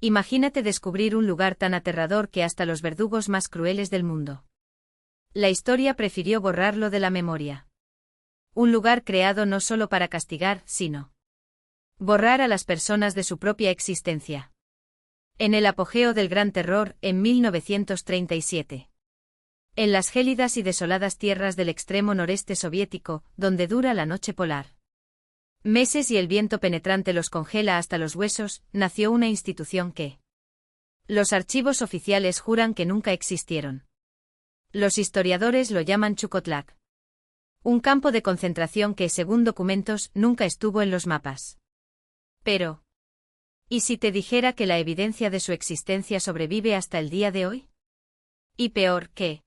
Imagínate descubrir un lugar tan aterrador que hasta los verdugos más crueles del mundo. La historia prefirió borrarlo de la memoria. Un lugar creado no solo para castigar, sino borrar a las personas de su propia existencia. En el apogeo del Gran Terror, en 1937. En las gélidas y desoladas tierras del extremo noreste soviético, donde dura la noche polar. Meses y el viento penetrante los congela hasta los huesos, nació una institución que los archivos oficiales juran que nunca existieron. Los historiadores lo llaman Chukotlak. Un campo de concentración que, según documentos, nunca estuvo en los mapas. Pero, ¿y si te dijera que la evidencia de su existencia sobrevive hasta el día de hoy? Y peor, ¿qué?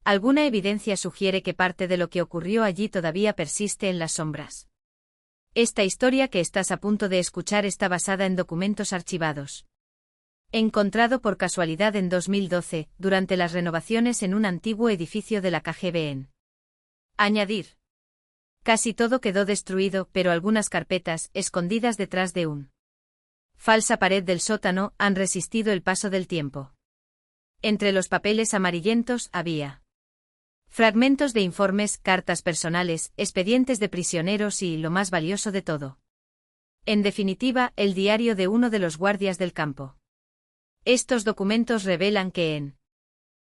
Alguna evidencia sugiere que parte de lo que ocurrió allí todavía persiste en las sombras. Esta historia que estás a punto de escuchar está basada en documentos archivados. Encontrado por casualidad en 2012, durante las renovaciones en un antiguo edificio de la KGB en añadir. Casi todo quedó destruido, pero algunas carpetas, escondidas detrás de un falsa pared del sótano, han resistido el paso del tiempo. Entre los papeles amarillentos había fragmentos de informes, cartas personales, expedientes de prisioneros y, lo más valioso de todo, en definitiva, el diario de uno de los guardias del campo. Estos documentos revelan que en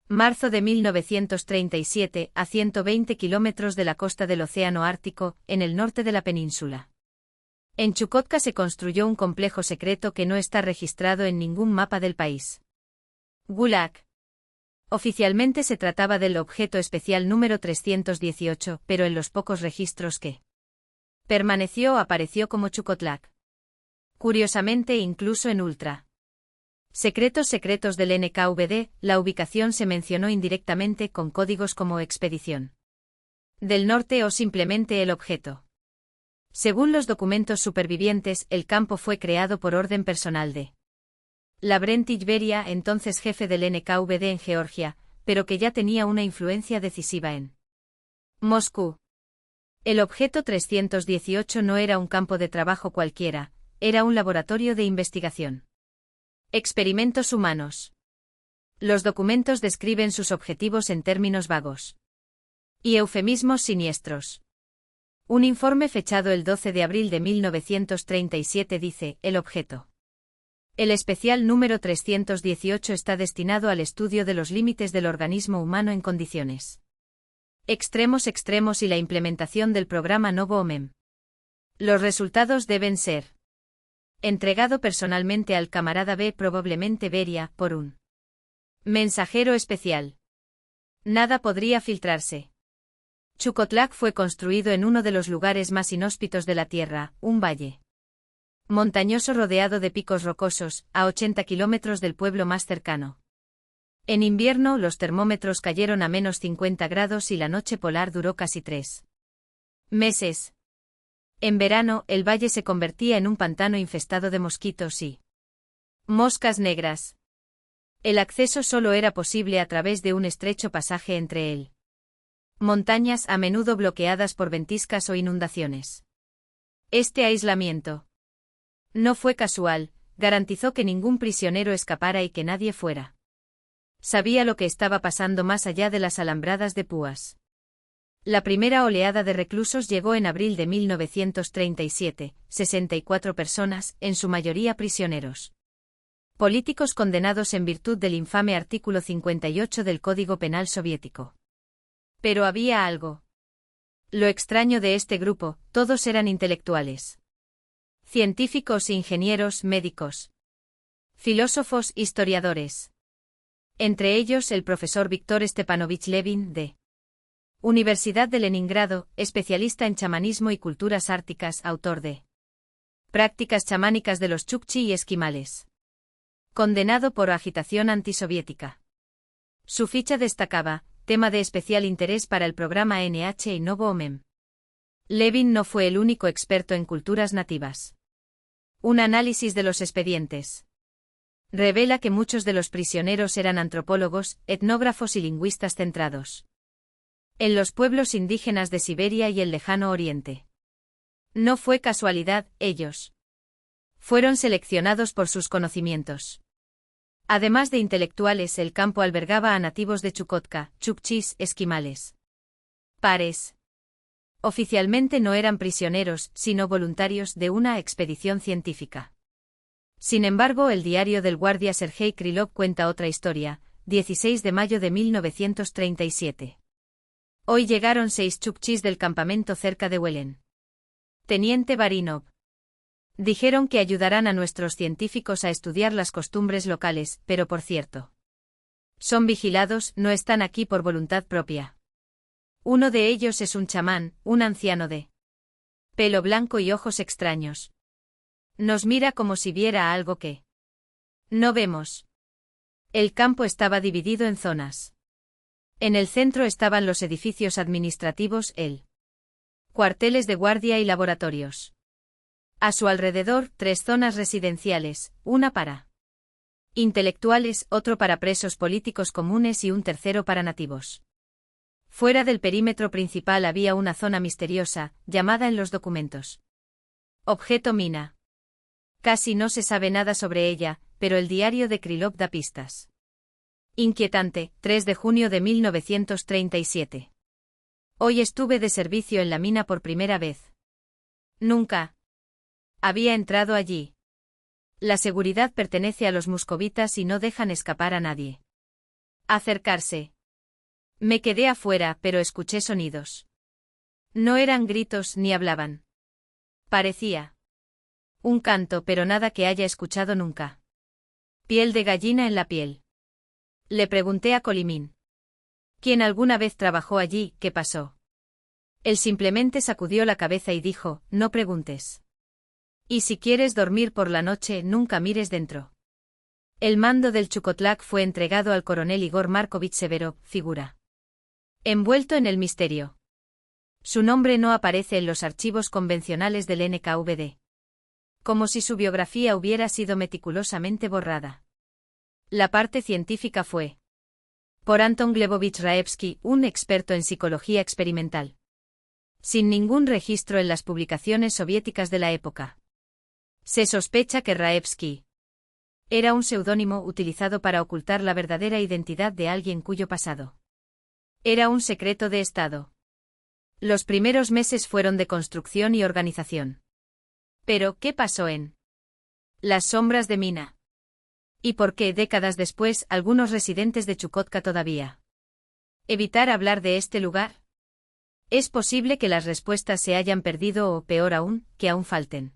marzo de 1937, a 120 kilómetros de la costa del Océano Ártico, en el norte de la península, en Chukotka se construyó un complejo secreto que no está registrado en ningún mapa del país. Gulag. Oficialmente se trataba del objeto especial número 318, pero en los pocos registros que permaneció apareció como Chukotlak. Curiosamente, incluso en ultra secretos del NKVD, la ubicación se mencionó indirectamente con códigos como Expedición del Norte o simplemente el objeto. Según los documentos supervivientes, el campo fue creado por orden personal de Lavrentij Beria, entonces jefe del NKVD en Georgia, pero que ya tenía una influencia decisiva en Moscú. El objeto 318 no era un campo de trabajo cualquiera, era un laboratorio de investigación. Experimentos humanos. Los documentos describen sus objetivos en términos vagos y eufemismos siniestros. Un informe fechado el 12 de abril de 1937 dice, el objeto. El especial número 318 está destinado al estudio de los límites del organismo humano en condiciones extremos y la implementación del programa Novo Homem. Los resultados deben ser entregado personalmente al camarada B, probablemente Beria, por un mensajero especial. Nada podría filtrarse. Chukotlak fue construido en uno de los lugares más inhóspitos de la Tierra, un valle montañoso rodeado de picos rocosos, a 80 kilómetros del pueblo más cercano. En invierno los termómetros cayeron a menos 50 grados y la noche polar duró casi 3 meses. En verano, el valle se convertía en un pantano infestado de mosquitos y moscas negras. El acceso solo era posible a través de un estrecho pasaje entre él. Montañas a menudo bloqueadas por ventiscas o inundaciones. Este aislamiento no fue casual, garantizó que ningún prisionero escapara y que nadie fuera. Sabía lo que estaba pasando más allá de las alambradas de púas. La primera oleada de reclusos llegó en abril de 1937, 64 personas, en su mayoría prisioneros políticos condenados en virtud del infame artículo 58 del Código Penal soviético. Pero había algo. Lo extraño de este grupo, todos eran intelectuales. Científicos, ingenieros, médicos, filósofos, historiadores. Entre ellos el profesor Víctor Stepanovich Levin, de Universidad de Leningrado, especialista en chamanismo y culturas árticas, autor de Prácticas chamánicas de los chukchi y esquimales. Condenado por agitación antisoviética. Su ficha destacaba, tema de especial interés para el programa NH y Novo Homem. Levin no fue el único experto en culturas nativas. Un análisis de los expedientes revela que muchos de los prisioneros eran antropólogos, etnógrafos y lingüistas centrados en los pueblos indígenas de Siberia y el Lejano Oriente. No fue casualidad, ellos Fueron seleccionados por sus conocimientos. Además de intelectuales, el campo albergaba a nativos de Chukotka, chukchis, esquimales. Pares. Oficialmente no eran prisioneros, sino voluntarios de una expedición científica. Sin embargo, el diario del guardia Sergei Krylov cuenta otra historia, 16 de mayo de 1937. Hoy llegaron 6 chukchis del campamento cerca de Welen. Teniente Barinov. Dijeron que ayudarán a nuestros científicos a estudiar las costumbres locales, pero por cierto. Son vigilados, no están aquí por voluntad propia. Uno de ellos es un chamán, un anciano de pelo blanco y ojos extraños. Nos mira como si viera algo que no vemos. El campo estaba dividido en zonas. En el centro estaban los edificios administrativos, cuarteles de guardia y laboratorios. A su alrededor, 3 zonas residenciales, una para intelectuales, otro para presos políticos comunes y un tercero para nativos. Fuera del perímetro principal había una zona misteriosa, llamada en los documentos objeto mina. Casi no se sabe nada sobre ella, pero el diario de Krylov da pistas. Inquietante, 3 de junio de 1937. Hoy estuve de servicio en la mina por primera vez. Nunca había entrado allí. La seguridad pertenece a los moscovitas y no dejan escapar a nadie. Acercarse. Me quedé afuera, pero escuché sonidos. No eran gritos ni hablaban. Parecía un canto, pero nada que haya escuchado nunca. Piel de gallina en la piel. Le pregunté a Colimín. ¿Quién alguna vez trabajó allí? ¿Qué pasó? Él simplemente sacudió la cabeza y dijo, no preguntes. Y si quieres dormir por la noche, nunca mires dentro. El mando del Chukotlak fue entregado al coronel Igor Markovich Severov, figura envuelto en el misterio. Su nombre no aparece en los archivos convencionales del NKVD. Como si su biografía hubiera sido meticulosamente borrada. La parte científica fue por Anton Glebovich Raevsky, un experto en psicología experimental. Sin ningún registro en las publicaciones soviéticas de la época. Se sospecha que Raevsky era un seudónimo utilizado para ocultar la verdadera identidad de alguien cuyo pasado era un secreto de Estado. Los primeros meses fueron de construcción y organización. Pero, ¿qué pasó en las sombras de mina? ¿Y por qué, décadas después, algunos residentes de Chukotka todavía evitar hablar de este lugar? Es posible que las respuestas se hayan perdido o, peor aún, que aún falten.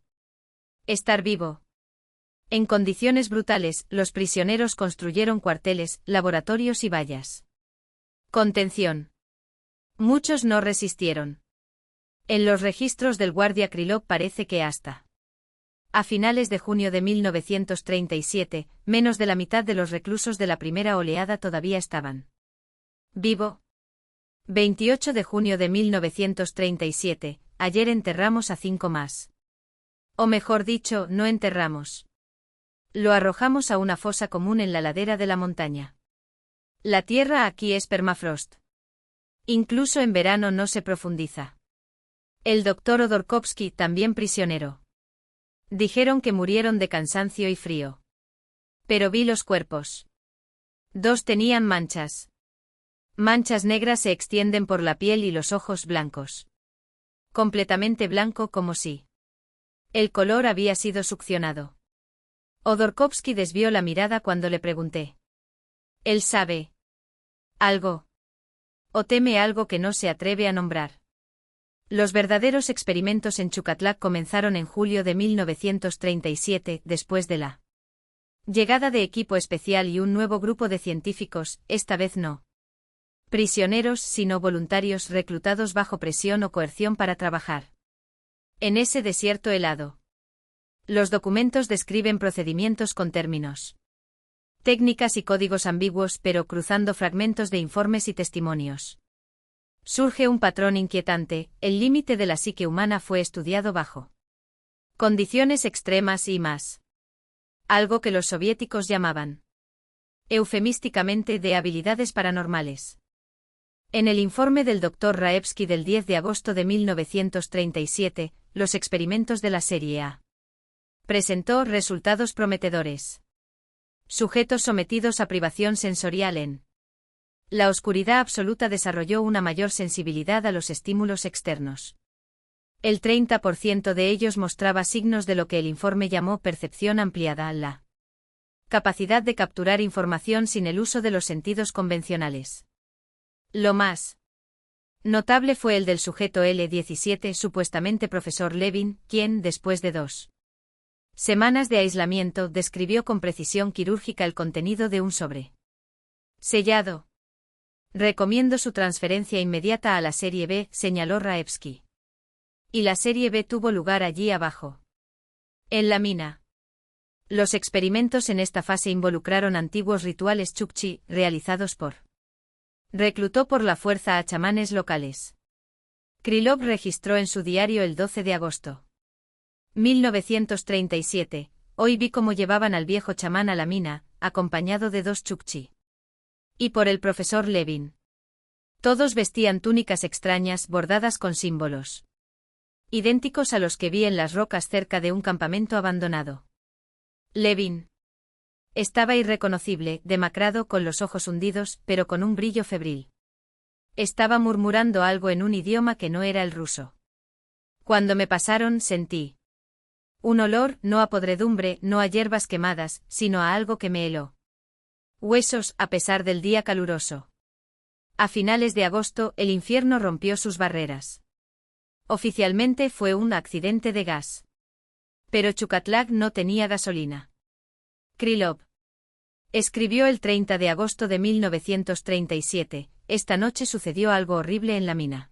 Estar vivo. En condiciones brutales, los prisioneros construyeron cuarteles, laboratorios y vallas. Contención. Muchos no resistieron. En los registros del guardia Krylov parece que hasta a finales de junio de 1937, menos de la mitad de los reclusos de la primera oleada todavía estaban vivo. 28 de junio de 1937, ayer enterramos a 5 más. O mejor dicho, no enterramos. Lo arrojamos a una fosa común en la ladera de la montaña. La tierra aquí es permafrost. Incluso en verano no se profundiza. El doctor Odorkovsky, también prisionero. Dijeron que murieron de cansancio y frío. Pero vi los cuerpos. 2 tenían manchas. Manchas negras se extienden por la piel y los ojos blancos. Completamente blanco, como si el color había sido succionado. Odorkovsky desvió la mirada cuando le pregunté. ¿Él sabe algo? ¿O teme algo que no se atreve a nombrar? Los verdaderos experimentos en Chukotlak comenzaron en julio de 1937, después de la llegada de equipo especial y un nuevo grupo de científicos, esta vez no prisioneros, sino voluntarios reclutados bajo presión o coerción para trabajar en ese desierto helado. Los documentos describen procedimientos con términos, técnicas y códigos ambiguos, pero cruzando fragmentos de informes y testimonios. Surge un patrón inquietante: el límite de la psique humana fue estudiado bajo condiciones extremas y más. Algo que los soviéticos llamaban eufemísticamente de habilidades paranormales. En el informe del Dr. Raevsky del 10 de agosto de 1937, los experimentos de la serie A Presentó resultados prometedores. Sujetos sometidos a privación sensorial en la oscuridad absoluta desarrolló una mayor sensibilidad a los estímulos externos. El 30% de ellos mostraba signos de lo que el informe llamó percepción ampliada, la capacidad de capturar información sin el uso de los sentidos convencionales. Lo más notable fue el del sujeto L17, supuestamente profesor Levin, quien, después de 2 semanas de aislamiento, describió con precisión quirúrgica el contenido de un sobre sellado. Recomiendo su transferencia inmediata a la serie B, señaló Raevski. Y la serie B tuvo lugar allí abajo. En la mina. Los experimentos en esta fase involucraron antiguos rituales chukchi, realizados por reclutó por la fuerza a chamanes locales. Krylov registró en su diario el 12 de agosto. 1937, hoy vi cómo llevaban al viejo chamán a la mina, acompañado de 2 chukchi. Y por el profesor Levin. Todos vestían túnicas extrañas bordadas con símbolos idénticos a los que vi en las rocas cerca de un campamento abandonado. Levin estaba irreconocible, demacrado, con los ojos hundidos, pero con un brillo febril. Estaba murmurando algo en un idioma que no era el ruso. Cuando me pasaron, sentí un olor, no a podredumbre, no a hierbas quemadas, sino a algo que me heló huesos, a pesar del día caluroso. A finales de agosto, el infierno rompió sus barreras. Oficialmente fue un accidente de gas. Pero Chukatlak no tenía gasolina. Krylov escribió el 30 de agosto de 1937, esta noche sucedió algo horrible en la mina.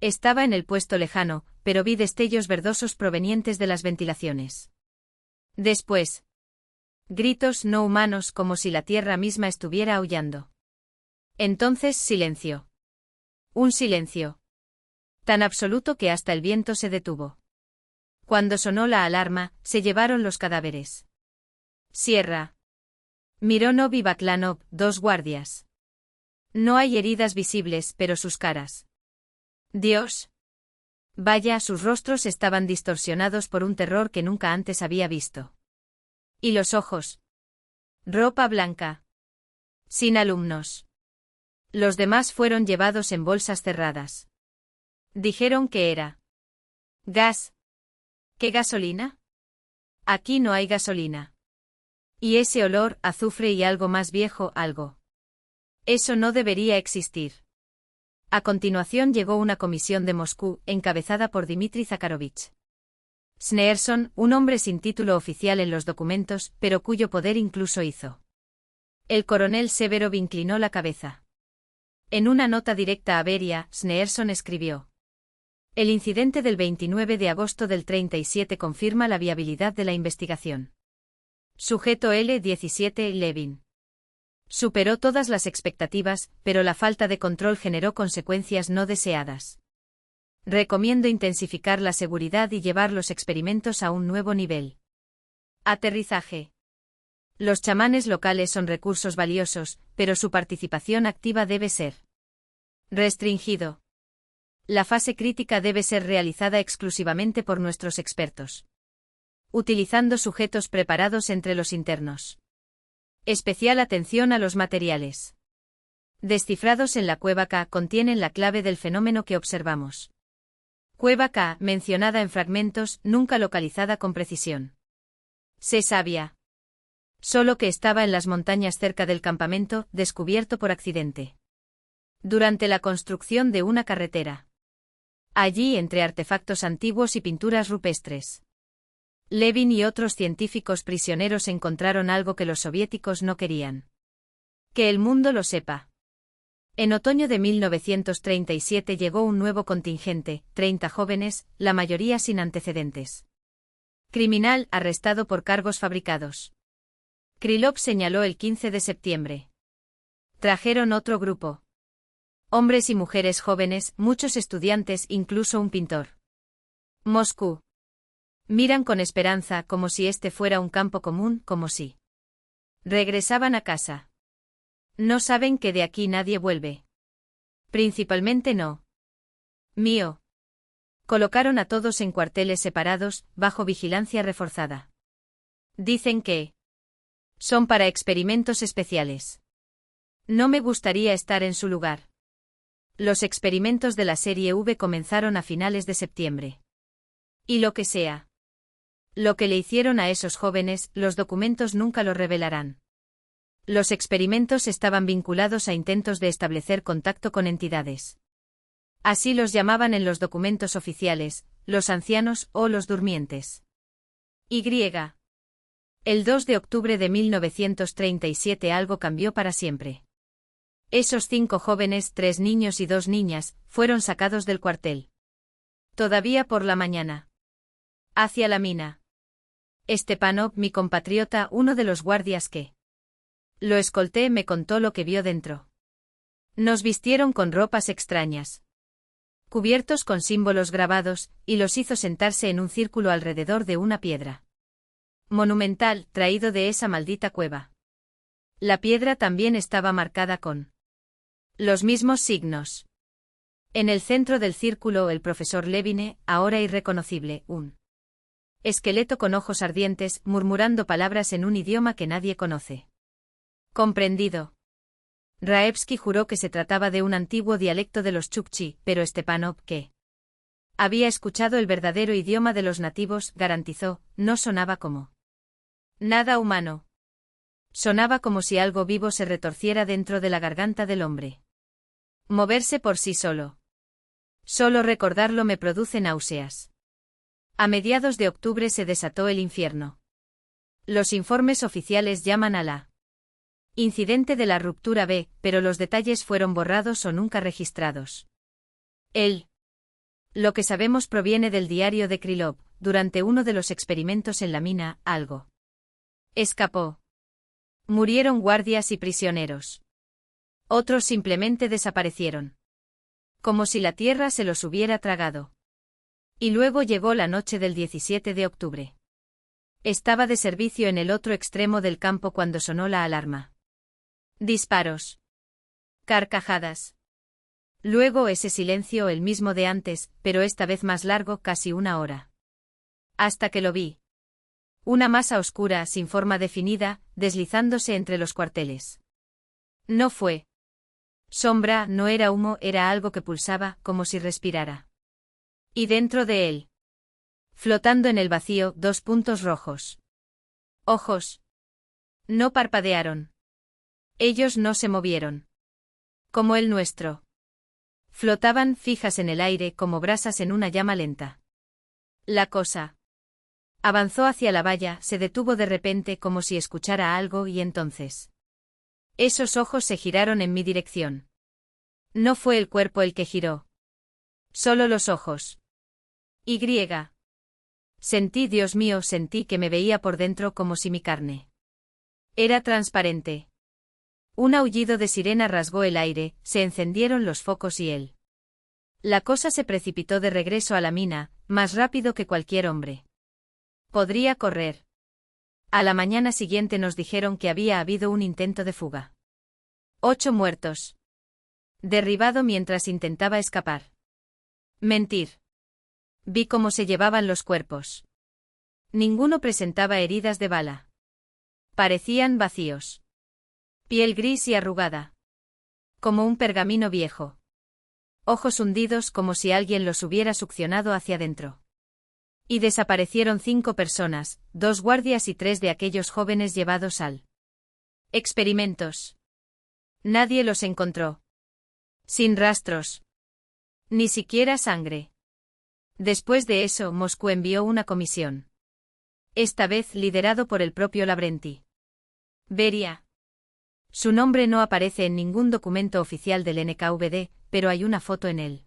Estaba en el puesto lejano, pero vi destellos verdosos provenientes de las ventilaciones. Después, gritos no humanos como si la tierra misma estuviera aullando. Entonces silencio. Un silencio tan absoluto que hasta el viento se detuvo. Cuando sonó la alarma, se llevaron los cadáveres. Sierra. Mironov y Baklanov, 2 guardias. No hay heridas visibles, pero sus caras. Dios. Vaya, sus rostros estaban distorsionados por un terror que nunca antes había visto. Y los ojos. Ropa blanca. Sin alumnos. Los demás fueron llevados en bolsas cerradas. Dijeron que era gas. ¿Qué gasolina? Aquí no hay gasolina. Y ese olor, azufre y algo más viejo, algo. Eso no debería existir. A continuación llegó una comisión de Moscú, encabezada por Dmitry Zakharovich Sneerson, un hombre sin título oficial en los documentos, pero cuyo poder incluso hizo. El coronel Severov inclinó la cabeza. En una nota directa a Beria, Sneerson escribió: el incidente del 29 de agosto del 37 confirma la viabilidad de la investigación. Sujeto L17 Levin. Superó todas las expectativas, pero la falta de control generó consecuencias no deseadas. Recomiendo intensificar la seguridad y llevar los experimentos a un nuevo nivel. Aterrizaje. Los chamanes locales son recursos valiosos, pero su participación activa debe ser restringido. La fase crítica debe ser realizada exclusivamente por nuestros expertos, utilizando sujetos preparados entre los internos. Especial atención a los materiales descifrados en la cueva K contienen la clave del fenómeno que observamos. Cueva K, mencionada en fragmentos, nunca localizada con precisión. Se sabía solo que estaba en las montañas cerca del campamento, descubierto por accidente durante la construcción de una carretera. Allí, entre artefactos antiguos y pinturas rupestres, Levin y otros científicos prisioneros encontraron algo que los soviéticos no querían que el mundo lo sepa. En otoño de 1937 llegó un nuevo contingente, 30 jóvenes, la mayoría sin antecedentes criminal, arrestado por cargos fabricados. Krylov señaló el 15 de septiembre. Trajeron otro grupo. Hombres y mujeres jóvenes, muchos estudiantes, incluso un pintor. Moscú. Miran con esperanza, como si este fuera un campo común, como si regresaban a casa. No saben que de aquí nadie vuelve. Principalmente no. Mío. Colocaron a todos en cuarteles separados, bajo vigilancia reforzada. Dicen que son para experimentos especiales. No me gustaría estar en su lugar. Los experimentos de la serie V comenzaron a finales de septiembre. Y lo que sea. Lo que le hicieron a esos jóvenes, los documentos nunca lo revelarán. Los experimentos estaban vinculados a intentos de establecer contacto con entidades. Así los llamaban en los documentos oficiales, los ancianos o los durmientes. Y. El 2 de octubre de 1937 algo cambió para siempre. Esos 5 jóvenes, 3 niños y 2 niñas, fueron sacados del cuartel. Todavía por la mañana. Hacia la mina. Stepanov, mi compatriota, uno de los guardias que lo escolté, me contó lo que vio dentro. Nos vistieron con ropas extrañas, cubiertos con símbolos grabados, y los hizo sentarse en un círculo alrededor de una piedra monumental, traído de esa maldita cueva. La piedra también estaba marcada con los mismos signos. En el centro del círculo el profesor Levine, ahora irreconocible, un esqueleto con ojos ardientes, murmurando palabras en un idioma que nadie conoce. Comprendido. Raevsky juró que se trataba de un antiguo dialecto de los Chukchi, pero Stepanov, que había escuchado el verdadero idioma de los nativos, garantizó, no sonaba como nada humano. Sonaba como si algo vivo se retorciera dentro de la garganta del hombre. Moverse por sí solo. Solo recordarlo me produce náuseas. A mediados de octubre se desató el infierno. Los informes oficiales llaman a la incidente de la ruptura B, pero los detalles fueron borrados o nunca registrados. Lo que sabemos proviene del diario de Krylov. Durante uno de los experimentos en la mina, algo escapó. Murieron guardias y prisioneros. Otros simplemente desaparecieron. Como si la tierra se los hubiera tragado. Y luego llegó la noche del 17 de octubre. Estaba de servicio en el otro extremo del campo cuando sonó la alarma. Disparos. Carcajadas. Luego ese silencio, el mismo de antes, pero esta vez más largo, casi una hora. Hasta que lo vi. Una masa oscura, sin forma definida, deslizándose entre los cuarteles. No fue sombra, no era humo, era algo que pulsaba, como si respirara. Y dentro de él, flotando en el vacío, 2 puntos rojos. Ojos. No parpadearon. Ellos no se movieron. Como el nuestro. Flotaban fijas en el aire como brasas en una llama lenta. La cosa avanzó hacia la valla, se detuvo de repente como si escuchara algo y entonces esos ojos se giraron en mi dirección. No fue el cuerpo el que giró. Solo los ojos. Y. Sentí, Dios mío, sentí que me veía por dentro como si mi carne era transparente. Un aullido de sirena rasgó el aire, se encendieron los focos y la cosa se precipitó de regreso a la mina, más rápido que cualquier hombre podría correr. A la mañana siguiente nos dijeron que había habido un intento de fuga. 8 muertos. Derribado mientras intentaba escapar. Mentir. Vi cómo se llevaban los cuerpos. Ninguno presentaba heridas de bala. Parecían vacíos. Piel gris y arrugada. Como un pergamino viejo. Ojos hundidos como si alguien los hubiera succionado hacia adentro. Y desaparecieron 5 personas, 2 guardias y 3 de aquellos jóvenes llevados al experimentos. Nadie los encontró. Sin rastros. Ni siquiera sangre. Después de eso, Moscú envió una comisión. Esta vez liderado por el propio Lavrenti. Beria. Su nombre no aparece en ningún documento oficial del NKVD, pero hay una foto en él.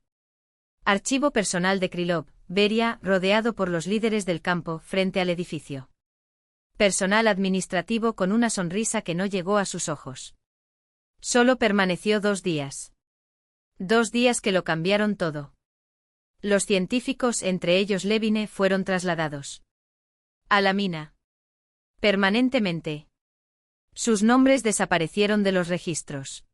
Archivo personal de Krylov, Beria, rodeado por los líderes del campo, frente al edificio. Personal administrativo con una sonrisa que no llegó a sus ojos. Solo permaneció 2 días. 2 días que lo cambiaron todo. Los científicos, entre ellos Levine, fueron trasladados a la mina. Permanentemente. Sus nombres desaparecieron de los registros.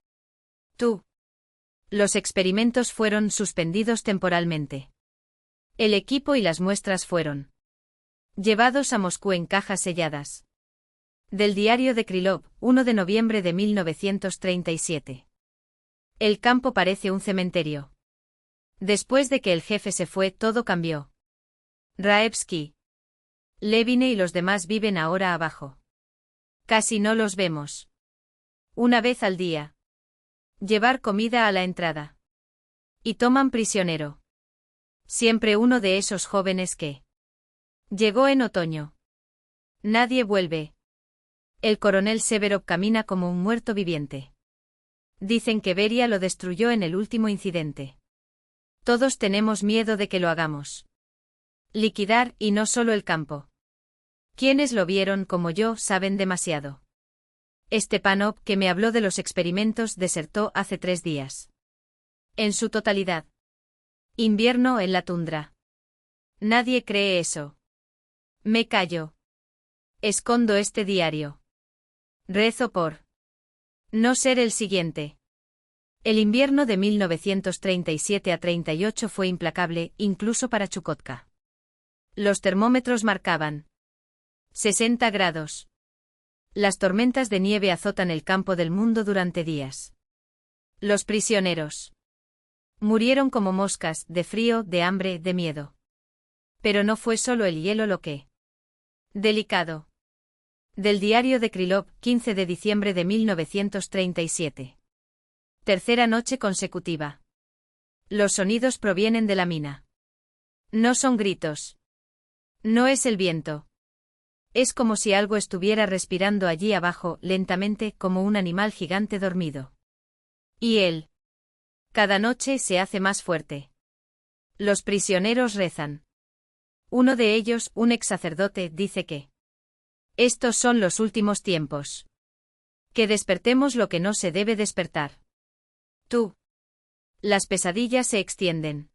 Los experimentos fueron suspendidos temporalmente. El equipo y las muestras fueron llevados a Moscú en cajas selladas. Del diario de Krylov, 1 de noviembre de 1937. El campo parece un cementerio. Después de que el jefe se fue, todo cambió. Raevsky, Levine y los demás viven ahora abajo. Casi no los vemos. Una vez al día. Llevar comida a la entrada. Y toman prisionero. Siempre uno de esos jóvenes que llegó en otoño. Nadie vuelve. El coronel Severov camina como un muerto viviente. Dicen que Beria lo destruyó en el último incidente. Todos tenemos miedo de que lo hagamos. Liquidar, y no solo el campo. Quienes lo vieron como yo saben demasiado. Stepanov, que me habló de los experimentos, desertó hace 3 días. En su totalidad. Invierno en la tundra. Nadie cree eso. Me callo. Escondo este diario. Rezo por no ser el siguiente. El invierno de 1937 a 38 fue implacable, incluso para Chukotka. Los termómetros marcaban 60 grados. Las tormentas de nieve azotan el campo del mundo durante días. Los prisioneros murieron como moscas, de frío, de hambre, de miedo. Pero no fue solo el hielo lo que delicado. Del diario de Krylov, 15 de diciembre de 1937. Tercera noche consecutiva. Los sonidos provienen de la mina. No son gritos. No es el viento. Es como si algo estuviera respirando allí abajo, lentamente, como un animal gigante dormido. Y él. Cada noche se hace más fuerte. Los prisioneros rezan. Uno de ellos, un ex sacerdote, dice que estos son los últimos tiempos. Que despertemos lo que no se debe despertar. Tú. Las pesadillas se extienden.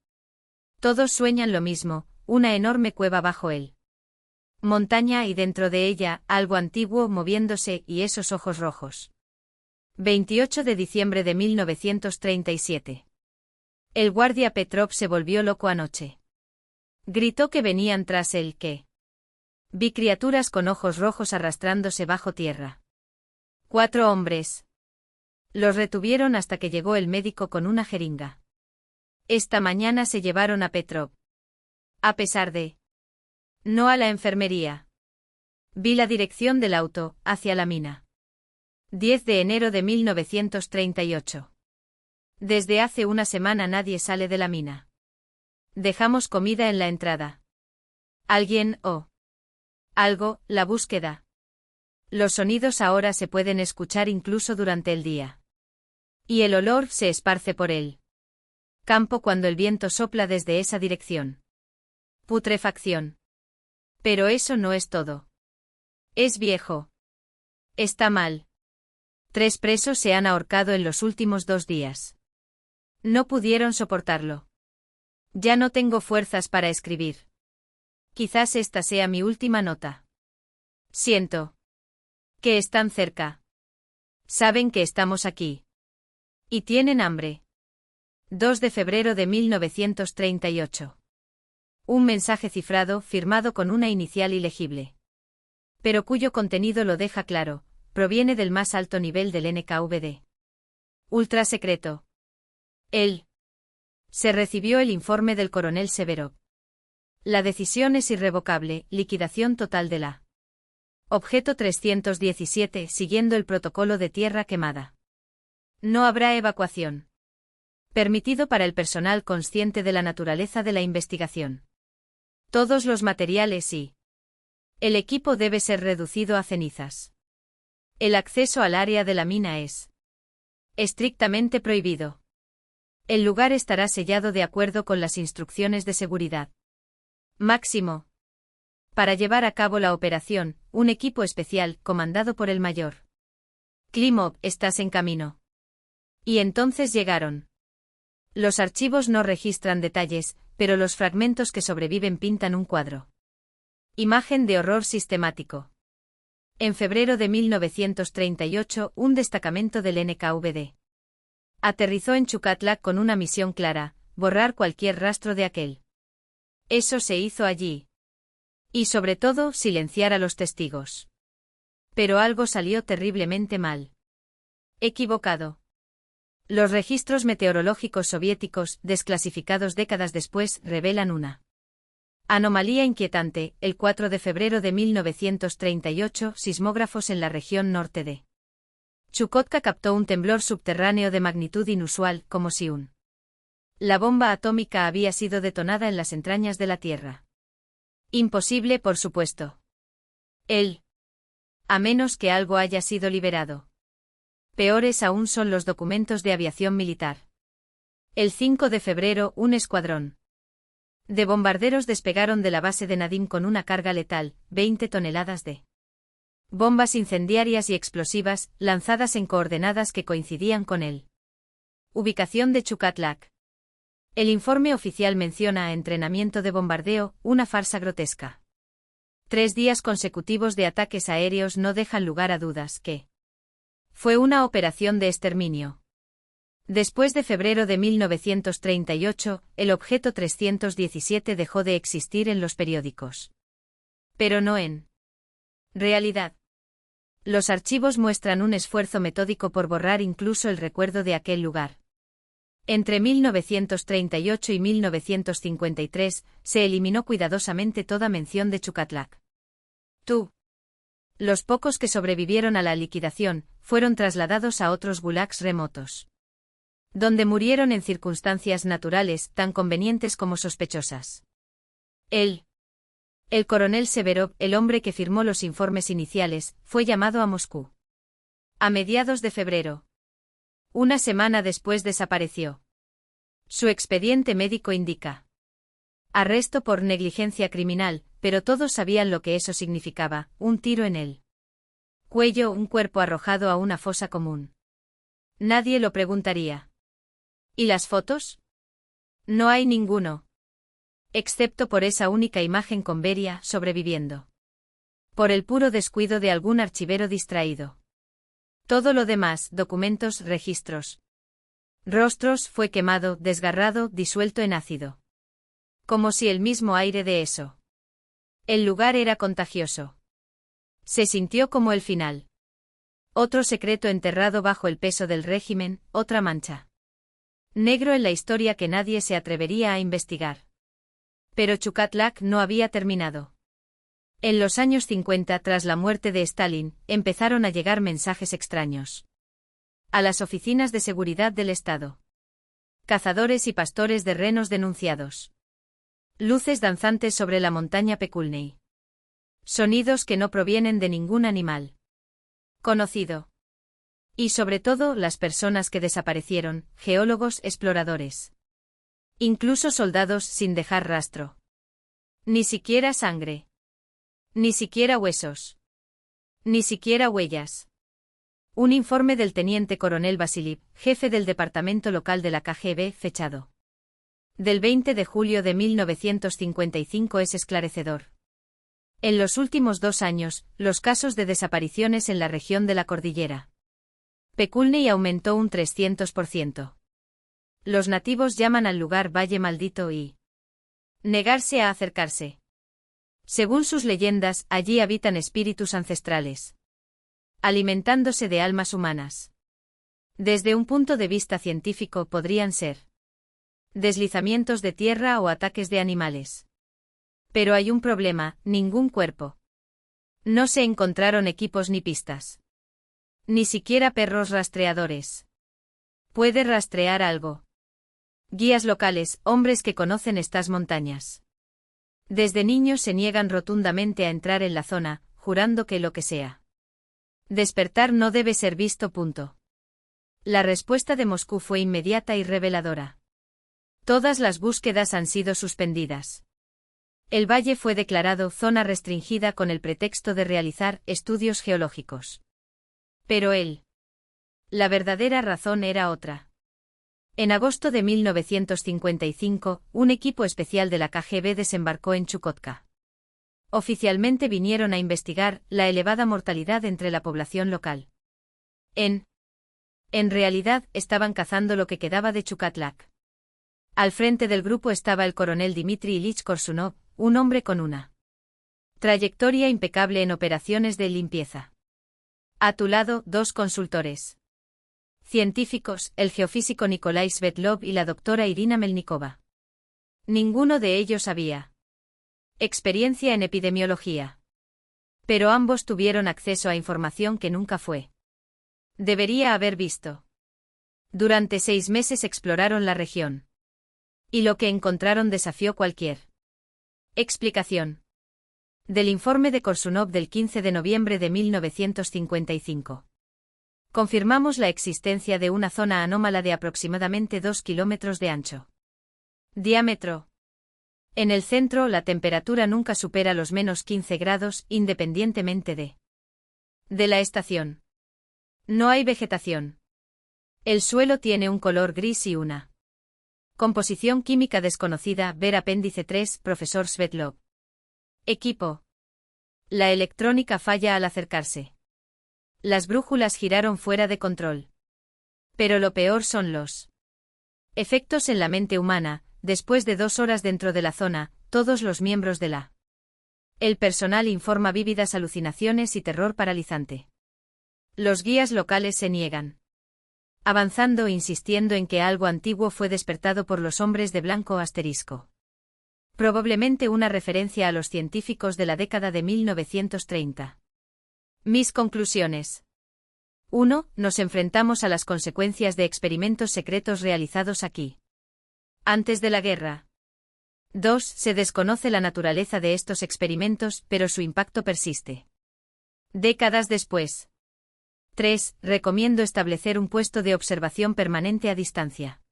Todos sueñan lo mismo, una enorme cueva bajo él. Montaña y dentro de ella, algo antiguo moviéndose y esos ojos rojos. 28 de diciembre de 1937. El guardia Petrov se volvió loco anoche. Gritó que venían tras él, que vi criaturas con ojos rojos arrastrándose bajo tierra. 4 hombres. Los retuvieron hasta que llegó el médico con una jeringa. Esta mañana se llevaron a Petrov. A pesar de no a la enfermería. Vi la dirección del auto, hacia la mina. 10 de enero de 1938. Desde hace una semana nadie sale de la mina. Dejamos comida en la entrada. Alguien o algo, la búsqueda. Los sonidos ahora se pueden escuchar incluso durante el día. Y el olor se esparce por el campo cuando el viento sopla desde esa dirección. Putrefacción. Pero eso no es todo. Es viejo. Está mal. 3 presos se han ahorcado en los últimos 2 días. No pudieron soportarlo. Ya no tengo fuerzas para escribir. Quizás esta sea mi última nota. Siento que están cerca. Saben que estamos aquí. Y tienen hambre. 2 de febrero de 1938. Un mensaje cifrado, firmado con una inicial ilegible. Pero cuyo contenido lo deja claro, proviene del más alto nivel del NKVD. Ultra secreto. Él. Se recibió el informe del coronel Severov. La decisión es irrevocable, liquidación total de la objeto 317, siguiendo el protocolo de tierra quemada. No habrá evacuación. Permitido para el personal consciente de la naturaleza de la investigación. Todos los materiales y el equipo debe ser reducido a cenizas. El acceso al área de la mina es estrictamente prohibido. El lugar estará sellado de acuerdo con las instrucciones de seguridad. Máximo. Para llevar a cabo la operación, un equipo especial, comandado por el mayor Klimov, estás en camino. Y entonces llegaron. Los archivos no registran detalles, pero los fragmentos que sobreviven pintan un cuadro. Imagen de horror sistemático. En febrero de 1938, un destacamento del NKVD aterrizó en Chukatlak con una misión clara: borrar cualquier rastro de aquel Eso se hizo allí. Y sobre todo, silenciar a los testigos. Pero algo salió terriblemente mal. Equivocado. Los registros meteorológicos soviéticos, desclasificados décadas después, revelan una anomalía inquietante. El 4 de febrero de 1938, sismógrafos en la región norte de Chukotka captó un temblor subterráneo de magnitud inusual, como si la bomba atómica había sido detonada en las entrañas de la Tierra. Imposible, por supuesto. A menos que algo haya sido liberado. Peores aún son los documentos de aviación militar. El 5 de febrero, un escuadrón de bombarderos despegaron de la base de Nadim con una carga letal, 20 toneladas de bombas incendiarias y explosivas, lanzadas en coordenadas que coincidían con él. Ubicación de Chukatlak. El informe oficial menciona entrenamiento de bombardeo, una farsa grotesca. 3 días consecutivos de ataques aéreos no dejan lugar a dudas que fue una operación de exterminio. Después de febrero de 1938, el objeto 317 dejó de existir en los periódicos. Pero no en realidad. Los archivos muestran un esfuerzo metódico por borrar incluso el recuerdo de aquel lugar. Entre 1938 y 1953, se eliminó cuidadosamente toda mención de Chukatlak. Los pocos que sobrevivieron a la liquidación, fueron trasladados a otros gulags remotos, donde murieron en circunstancias naturales tan convenientes como sospechosas. El coronel Severov, el hombre que firmó los informes iniciales, fue llamado a Moscú. A mediados de febrero. Una semana después desapareció. Su expediente médico indica arresto por negligencia criminal, pero todos sabían lo que eso significaba: un tiro en el cuello, un cuerpo arrojado a una fosa común. Nadie lo preguntaría. ¿Y las fotos? No hay ninguno. Excepto por esa única imagen con Beria sobreviviendo. Por el puro descuido de algún archivero distraído. Todo lo demás, documentos, registros, rostros, fue quemado, desgarrado, disuelto en ácido. Como si el mismo aire de eso. El lugar era contagioso. Se sintió como el final. Otro secreto enterrado bajo el peso del régimen, otra mancha. Negro en la historia que nadie se atrevería a investigar. Pero Chukatlak no había terminado. En los años 50, tras la muerte de Stalin, empezaron a llegar mensajes extraños a las oficinas de seguridad del Estado. Cazadores y pastores de renos denunciados. Luces danzantes sobre la montaña Pekulney. Sonidos que no provienen de ningún animal conocido. Y sobre todo, las personas que desaparecieron, geólogos, exploradores. Incluso soldados sin dejar rastro. Ni siquiera sangre. Ni siquiera huesos. Ni siquiera huellas. Un informe del teniente coronel Vasiliv, jefe del departamento local de la KGB, fechado del 20 de julio de 1955, es esclarecedor. En los últimos 2 años, los casos de desapariciones en la región de la cordillera Pekulney aumentó un 300%. Los nativos llaman al lugar Valle Maldito y negarse a acercarse. Según sus leyendas, allí habitan espíritus ancestrales, alimentándose de almas humanas. Desde un punto de vista científico podrían ser deslizamientos de tierra o ataques de animales. Pero hay un problema: ningún cuerpo. No se encontraron equipos ni pistas. Ni siquiera perros rastreadores. ¿Puede rastrear algo? Guías locales, hombres que conocen estas montañas. Desde niños se niegan rotundamente a entrar en la zona, jurando que lo que sea despertar no debe ser visto. La respuesta de Moscú fue inmediata y reveladora. Todas las búsquedas han sido suspendidas. El valle fue declarado zona restringida con el pretexto de realizar estudios geológicos. Pero la verdadera razón era otra. En agosto de 1955, un equipo especial de la KGB desembarcó en Chukotka. Oficialmente vinieron a investigar la elevada mortalidad entre la población local. En realidad, estaban cazando lo que quedaba de Chukatlak. Al frente del grupo estaba el coronel Dmitry Ilich Korsunov, un hombre con una trayectoria impecable en operaciones de limpieza. A tu lado, dos consultores científicos, el geofísico Nikolai Svetlov y la doctora Irina Melnikova. Ninguno de ellos había experiencia en epidemiología. Pero ambos tuvieron acceso a información que nunca debería haber visto. Durante 6 meses exploraron la región. Y lo que encontraron desafió cualquier explicación. Del informe de Korsunov del 15 de noviembre de 1955. Confirmamos la existencia de una zona anómala de aproximadamente 2 kilómetros de ancho. Diámetro. En el centro, la temperatura nunca supera los -15 grados, independientemente de la estación. No hay vegetación. El suelo tiene un color gris y una composición química desconocida. Ver apéndice 3, profesor Svetlov. Equipo. La electrónica falla al acercarse. Las brújulas giraron fuera de control. Pero lo peor son los efectos en la mente humana. Después de 2 horas dentro de la zona, todos los miembros de el personal informa vívidas alucinaciones y terror paralizante. Los guías locales se niegan. Avanzando insistiendo en que algo antiguo fue despertado por los hombres de blanco asterisco. Probablemente una referencia a los científicos de la década de 1930. Mis conclusiones. 1. Nos enfrentamos a las consecuencias de experimentos secretos realizados aquí. Antes de la guerra. 2. Se desconoce la naturaleza de estos experimentos, pero su impacto persiste. Décadas después. 3. Recomiendo establecer un puesto de observación permanente a distancia.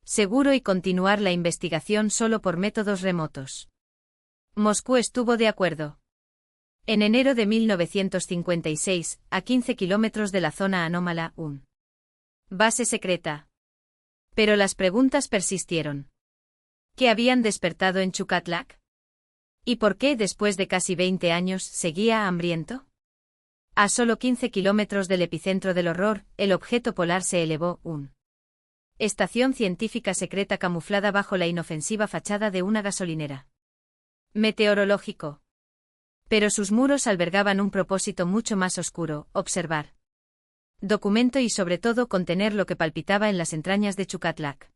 Seguro y continuar la investigación solo por métodos remotos. Moscú estuvo de acuerdo. En enero de 1956, a 15 kilómetros de la zona anómala, base secreta. Pero las preguntas persistieron. ¿Qué habían despertado en Chukatlak? ¿Y por qué, después de casi 20 años, seguía hambriento? A solo 15 kilómetros del epicentro del horror, el objeto polar se elevó, estación científica secreta camuflada bajo la inofensiva fachada de una gasolinera. Meteorológico. Pero sus muros albergaban un propósito mucho más oscuro: observar. Documento y sobre todo contener lo que palpitaba en las entrañas de Chukatlak.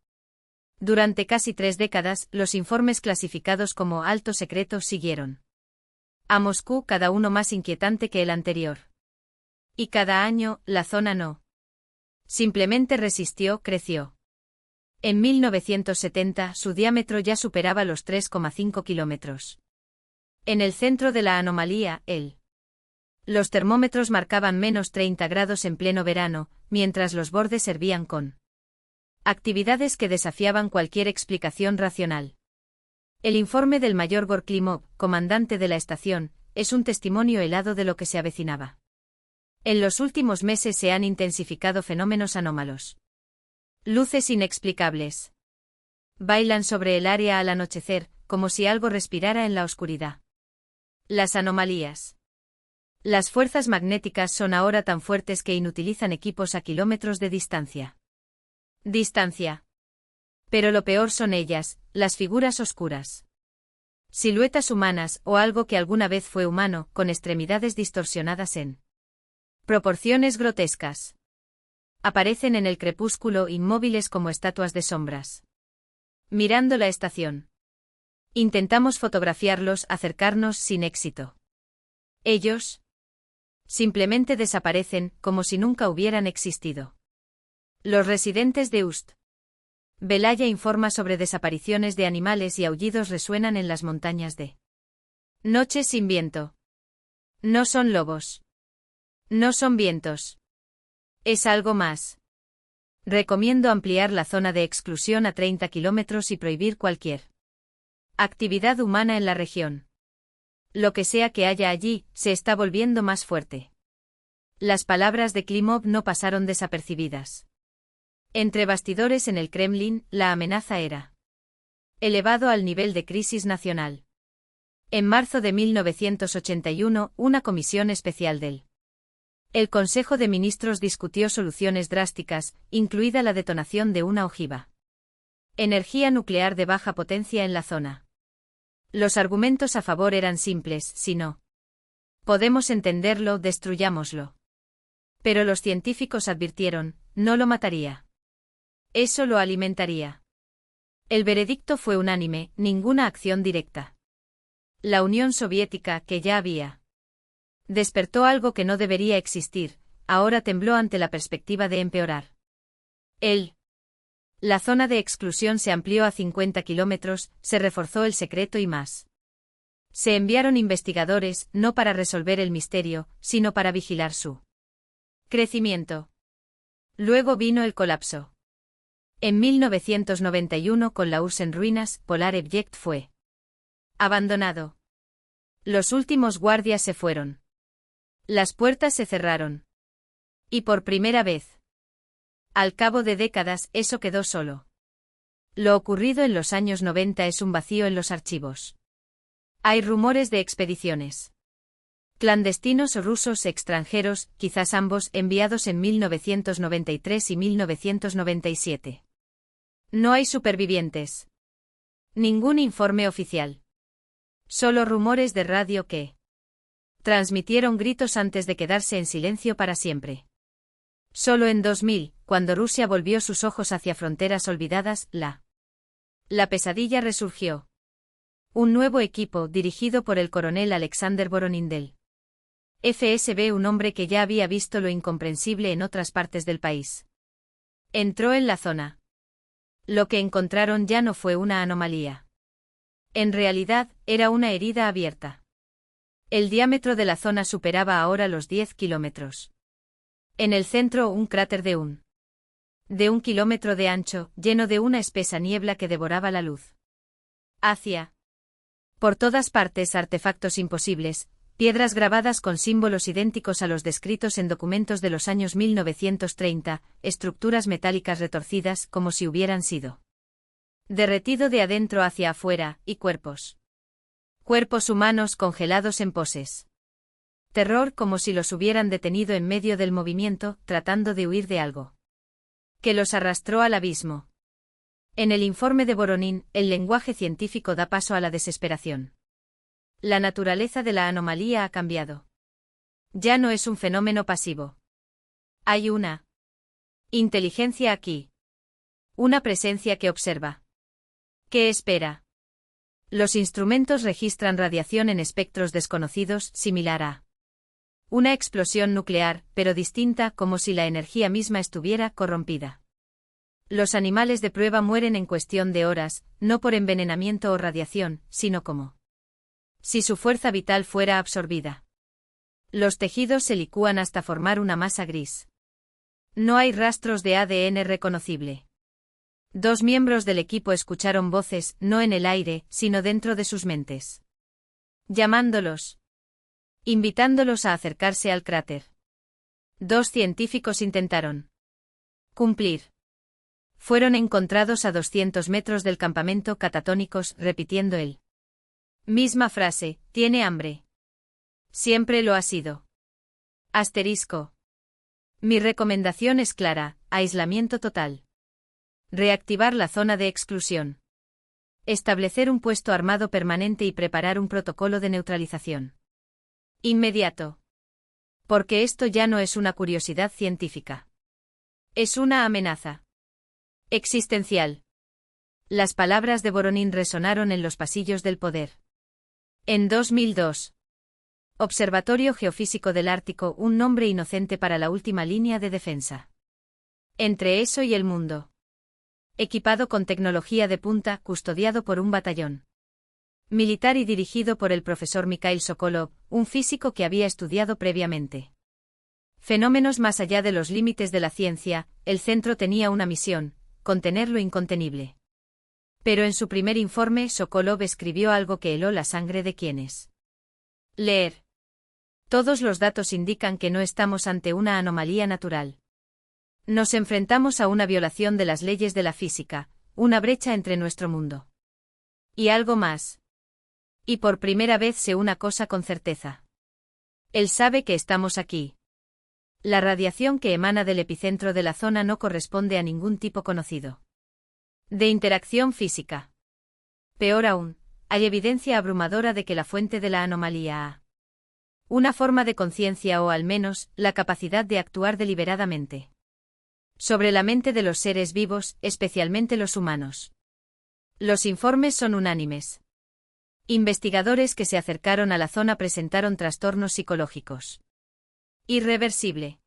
Durante casi 3 décadas, los informes clasificados como alto secreto siguieron a Moscú, cada uno más inquietante que el anterior. Y cada año, la zona no simplemente resistió, creció. En 1970, su diámetro ya superaba los 3,5 kilómetros. En el centro de la anomalía, los termómetros marcaban -30 grados en pleno verano, mientras los bordes servían con actividades que desafiaban cualquier explicación racional. El informe del mayor Gorklimov, comandante de la estación, es un testimonio helado de lo que se avecinaba. En los últimos meses se han intensificado fenómenos anómalos. Luces inexplicables. Bailan sobre el área al anochecer, como si algo respirara en la oscuridad. Las anomalías. Las fuerzas magnéticas son ahora tan fuertes que inutilizan equipos a kilómetros de distancia. Pero lo peor son ellas, las figuras oscuras. Siluetas humanas o algo que alguna vez fue humano, con extremidades distorsionadas en proporciones grotescas. Aparecen en el crepúsculo inmóviles como estatuas de sombras. Mirando la estación. Intentamos fotografiarlos, acercarnos sin éxito. Ellos simplemente desaparecen, como si nunca hubieran existido. Los residentes de Ust Belaya informa sobre desapariciones de animales y aullidos resuenan en las montañas de noches sin viento. No son lobos. No son vientos. Es algo más. Recomiendo ampliar la zona de exclusión a 30 kilómetros y prohibir cualquier actividad humana en la región. Lo que sea que haya allí, se está volviendo más fuerte. Las palabras de Klimov no pasaron desapercibidas. Entre bastidores en el Kremlin, la amenaza era elevado al nivel de crisis nacional. En marzo de 1981, una comisión especial del Consejo de Ministros discutió soluciones drásticas, incluida la detonación de una ojiva. Energía nuclear de baja potencia en la zona. Los argumentos a favor eran simples: si no podemos entenderlo, destruyámoslo. Pero los científicos advirtieron: no lo mataría. Eso lo alimentaría. El veredicto fue unánime: ninguna acción directa. La Unión Soviética, que ya había despertó algo que no debería existir, ahora tembló ante la perspectiva de empeorar. La zona de exclusión se amplió a 50 kilómetros, se reforzó el secreto y más. Se enviaron investigadores, no para resolver el misterio, sino para vigilar su crecimiento. Luego vino el colapso. En 1991, con la URSS en ruinas, Polar Object fue abandonado. Los últimos guardias se fueron. Las puertas se cerraron. Y por primera vez, al cabo de décadas, eso quedó solo. Lo ocurrido en los años 90 es un vacío en los archivos. Hay rumores de expediciones clandestinos o rusos extranjeros, quizás ambos, enviados en 1993 y 1997. No hay supervivientes. Ningún informe oficial. Solo rumores de radio que transmitieron gritos antes de quedarse en silencio para siempre. Solo en 2000, cuando Rusia volvió sus ojos hacia fronteras olvidadas, la pesadilla resurgió. Un nuevo equipo, dirigido por el coronel Alexander Voronin del FSB, un hombre que ya había visto lo incomprensible en otras partes del país. Entró en la zona. Lo que encontraron ya no fue una anomalía. En realidad, era una herida abierta. El diámetro de la zona superaba ahora los 10 kilómetros. En el centro, un cráter de 1 kilómetro de ancho, lleno de una espesa niebla que devoraba la luz. Hacia por todas partes artefactos imposibles, piedras grabadas con símbolos idénticos a los descritos en documentos de los años 1930, estructuras metálicas retorcidas como si hubieran sido derretido de adentro hacia afuera, y cuerpos humanos congelados en poses. Terror, como si los hubieran detenido en medio del movimiento, tratando de huir de algo que los arrastró al abismo. En el informe de Voronin, el lenguaje científico da paso a la desesperación. La naturaleza de la anomalía ha cambiado. Ya no es un fenómeno pasivo. Hay una inteligencia aquí. Una presencia que observa. ¿Qué espera? Los instrumentos registran radiación en espectros desconocidos, similar a una explosión nuclear, pero distinta, como si la energía misma estuviera corrompida. Los animales de prueba mueren en cuestión de horas, no por envenenamiento o radiación, sino como si su fuerza vital fuera absorbida. Los tejidos se licúan hasta formar una masa gris. No hay rastros de ADN reconocible. 2 miembros del equipo escucharon voces, no en el aire, sino dentro de sus mentes. Llamándolos. Invitándolos a acercarse al cráter. 2 científicos intentaron cumplir. Fueron encontrados a 200 metros del campamento catatónicos, repitiendo el misma frase: ¿tiene hambre? Siempre lo ha sido. Asterisco. Mi recomendación es clara: aislamiento total. Reactivar la zona de exclusión. Establecer un puesto armado permanente y preparar un protocolo de neutralización inmediato. Porque esto ya no es una curiosidad científica. Es una amenaza existencial. Las palabras de Voronin resonaron en los pasillos del poder. En 2002. Observatorio Geofísico del Ártico, un nombre inocente para la última línea de defensa. Entre eso y el mundo. Equipado con tecnología de punta, custodiado por un batallón militar y dirigido por el profesor Mikhail Sokolov, un físico que había estudiado previamente fenómenos más allá de los límites de la ciencia, el centro tenía una misión: contener lo incontenible. Pero en su primer informe, Sokolov escribió algo que heló la sangre de quienes leer. Todos los datos indican que no estamos ante una anomalía natural. Nos enfrentamos a una violación de las leyes de la física, una brecha entre nuestro mundo y algo más. Y por primera vez sé una cosa con certeza. Él sabe que estamos aquí. La radiación que emana del epicentro de la zona no corresponde a ningún tipo conocido De interacción física. Peor aún, hay evidencia abrumadora de que la fuente de la anomalía ha una forma de conciencia o al menos, la capacidad de actuar deliberadamente sobre la mente de los seres vivos, especialmente los humanos. Los informes son unánimes. Investigadores que se acercaron a la zona presentaron trastornos psicológicos. Irreversible.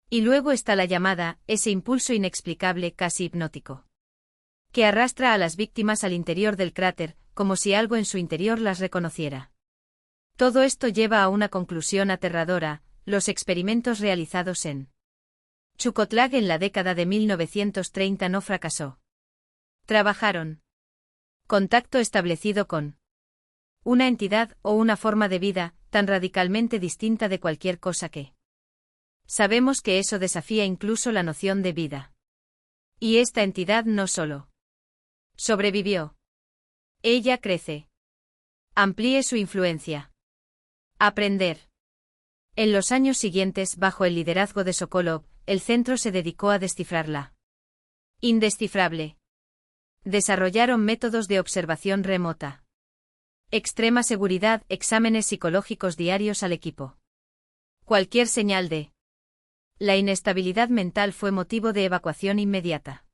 Y luego está la llamada, ese impulso inexplicable, casi hipnótico, que arrastra a las víctimas al interior del cráter, como si algo en su interior las reconociera. Todo esto lleva a una conclusión aterradora: los experimentos realizados en Chukotlak en la década de 1930 no fracasó. Trabajaron. Contacto establecido con una entidad o una forma de vida tan radicalmente distinta de cualquier cosa que sabemos que eso desafía incluso la noción de vida. Y esta entidad no solo sobrevivió. Ella crece. Amplíe su influencia. Aprender. En los años siguientes, bajo el liderazgo de Sokolov, el centro se dedicó a descifrarla. Indescifrable. Desarrollaron métodos de observación remota. Extrema seguridad, exámenes psicológicos diarios al equipo. Cualquier señal de la inestabilidad mental fue motivo de evacuación inmediata.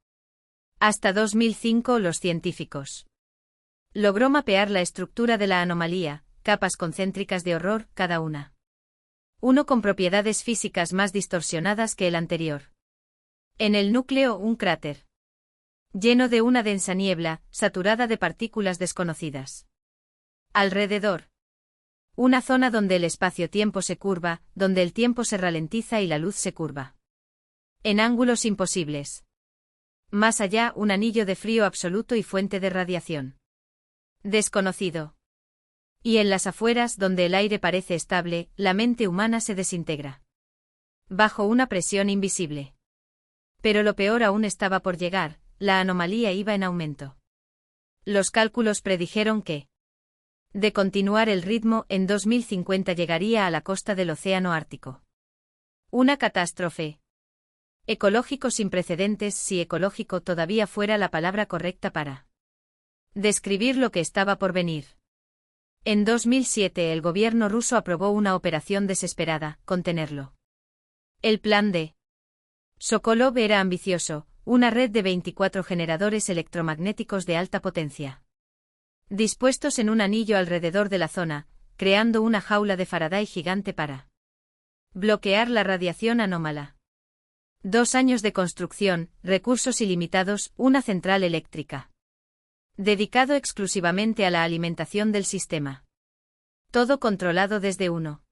Hasta 2005 los científicos logró mapear la estructura de la anomalía, capas concéntricas de horror, cada una. Uno con propiedades físicas más distorsionadas que el anterior. En el núcleo, un cráter lleno de una densa niebla, saturada de partículas desconocidas. Alrededor, una zona donde el espacio-tiempo se curva, donde el tiempo se ralentiza y la luz se curva en ángulos imposibles. Más allá, un anillo de frío absoluto y fuente de radiación desconocido. Y en las afueras, donde el aire parece estable, la mente humana se desintegra bajo una presión invisible. Pero lo peor aún estaba por llegar: la anomalía iba en aumento. Los cálculos predijeron que, de continuar el ritmo, en 2050 llegaría a la costa del Océano Ártico. Una catástrofe ecológico sin precedentes, si ecológico todavía fuera la palabra correcta para describir lo que estaba por venir. En 2007 el gobierno ruso aprobó una operación desesperada: contenerlo. El plan de Sokolov era ambicioso: una red de 24 generadores electromagnéticos de alta potencia, dispuestos en un anillo alrededor de la zona, creando una jaula de Faraday gigante para bloquear la radiación anómala. 2 años de construcción, recursos ilimitados, una central eléctrica dedicado exclusivamente a la alimentación del sistema. Todo controlado desde uno